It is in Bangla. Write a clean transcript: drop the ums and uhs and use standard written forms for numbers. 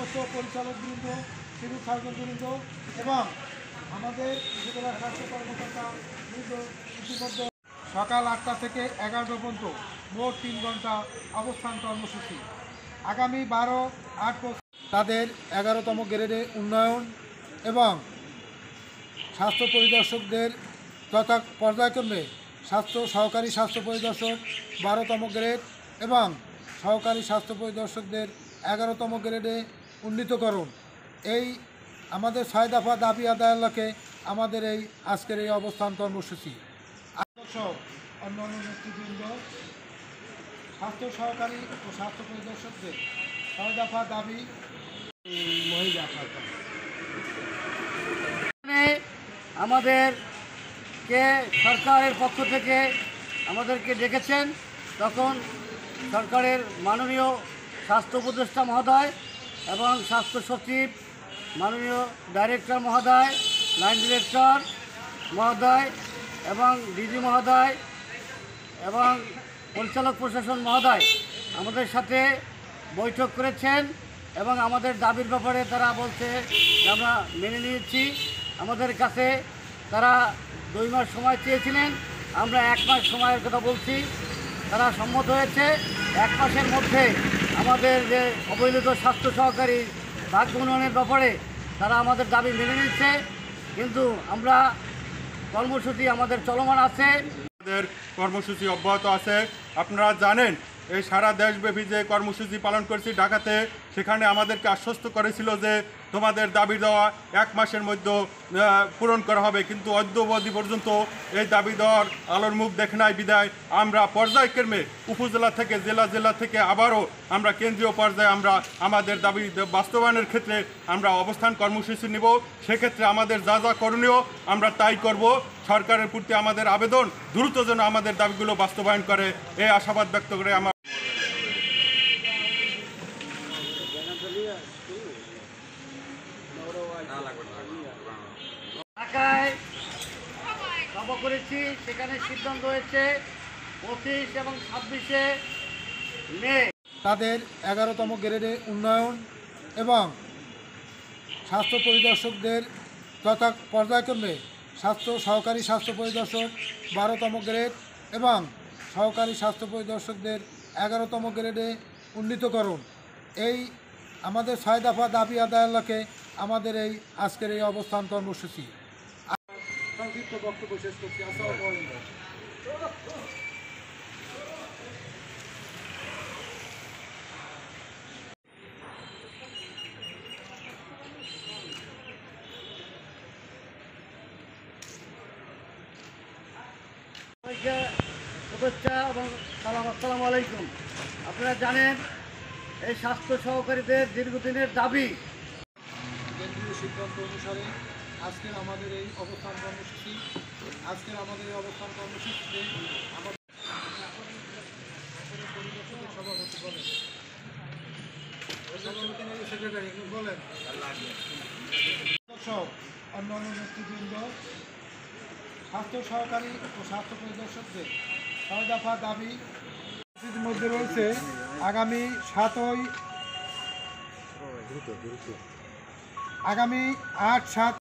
সমস্ত পরিচালকবৃন্দ, সিভিল সার্জনবৃন্দ এবং আমাদের উপজেলা স্বাস্থ্য কর্মকর্তা বৃন্দ ইতিমধ্যে সকাল 8টা থেকে 11টা পর্যন্ত মোট 3 ঘন্টা অবস্থান কর্মসূচি। আগামী 12/8 তাদের 11তম গ্রেডে উন্নয়ন এবং স্বাস্থ্য পরিদর্শকদের তথা পর্যায়ক্রমে সহকারী স্বাস্থ্য পরিদর্শক 12তম গ্রেড এবং সহকারী স্বাস্থ্য পরিদর্শকদের 11তম গ্রেডে উন্নীতকরণ, এই আমাদের 6 দফা দাবি আদায়ের লক্ষ্যে আমাদের এই আজকের এই অবস্থান কর্মসূচি। অন্যান্য নেতৃবৃন্দ, স্বাস্থ্য সহকারী ও স্বাস্থ্য পরিদর্শকদের 6 দফা দাবি আমাদেরকে সরকারের পক্ষ থেকে আমাদেরকে ডেকেছেন, তখন সরকারের মাননীয় স্বাস্থ্য উপদেষ্টা মহোদয় এবং স্বাস্থ্য সচিব, মাননীয় ডাইরেক্টর মহোদয়, লাইন ডিরেক্টর মহোদয় এবং ডিজি মহোদয় এবং পরিচালক প্রশাসন মহোদয় আমাদের সাথে বৈঠক করেছেন এবং আমাদের দাবির ব্যাপারে তারা বলছে যে আমরা মেনে নিয়েছি। আমাদের কাছে তারা 2 মাস সময় চেয়েছিলেন, আমরা 1 মাস সময়ের কথা বলছি, তারা সম্মত হয়েছে। 1 মাসের মধ্যে আমাদের যে অবহেলিত স্বাস্থ্য সহকারী ভাগ্য উন্নয়নের ব্যাপারে তারা আমাদের দাবি মেনে নিচ্ছে, কিন্তু আমরা কর্মসূচি আমাদের চলমান আছে। আমাদের কর্মসূচি অব্যাহত আছে। আপনারা জানেন এই সারা দেশব্যাপী যে কর্মসূচি পালন করছি ঢাকাতে, সেখানে আমাদেরকে আশ্বস্ত করেছিল যে তোমাদের দাবি দেওয়া 1 মাসের মধ্যে পূরণ করা হবে, কিন্তু অদ্যাবধি পর্যন্ত এই দাবি দেওয়ার আলোর মুখ দেখে নাই। বিদায় আমরা পর্যায়ক্রমে উপজেলা থেকে জেলা থেকে আবারও আমরা কেন্দ্রীয় পর্যায়ে আমরা আমাদের দাবি বাস্তবায়নের ক্ষেত্রে আমরা অবস্থান কর্মসূচি নেব। সেক্ষেত্রে আমাদের যা যা করণীয় আমরা তাই করব। সরকারের প্রতি আমাদের আবেদন, দ্রুত যেন আমাদের দাবিগুলো বাস্তবায়ন করে, এই আশাবাদ ব্যক্ত করে আমার ঢাকায় সভা করেছি, সেখানে সিদ্ধান্ত হয়েছে 25 এবং 26শে মে তাদের 11তম গ্রেডে উন্নয়ন এবং স্বাস্থ্য পরিদর্শকদের তথা পর্যায়ক্রমে সহকারী স্বাস্থ্য পরিদর্শক 12তম গ্রেড এবং সহকারী স্বাস্থ্য পরিদর্শকদের 11তম গ্রেডে উন্নীতকরণ, এই আমাদের 6 দফা দাবি আদায়ের লক্ষ্যে আমাদের এই আজকের এই অবস্থান কর্মসূচি। সংক্ষিপ্ত বক্তব্য শেষ করছি। আসসালামু আলাইকুম। শুভেচ্ছা এবং সালাম। আসসালামু আলাইকুম। আপনারা জানেন এই স্বাস্থ্য সহকারীদের দীর্ঘদিনের দাবি, কেন্দ্রীয় সিদ্ধান্ত অনুসারে আজকের আমাদের এই অবস্থান কর্মসূচিতে আমাদের সভাপতি বলেন, অন্যান্য নেতৃবৃন্দ, স্বাস্থ্য সহকারী ও স্বাস্থ্য পরিদর্শকদের 6 দফা দাবি মধ্যে রয়েছে আগামী 8/7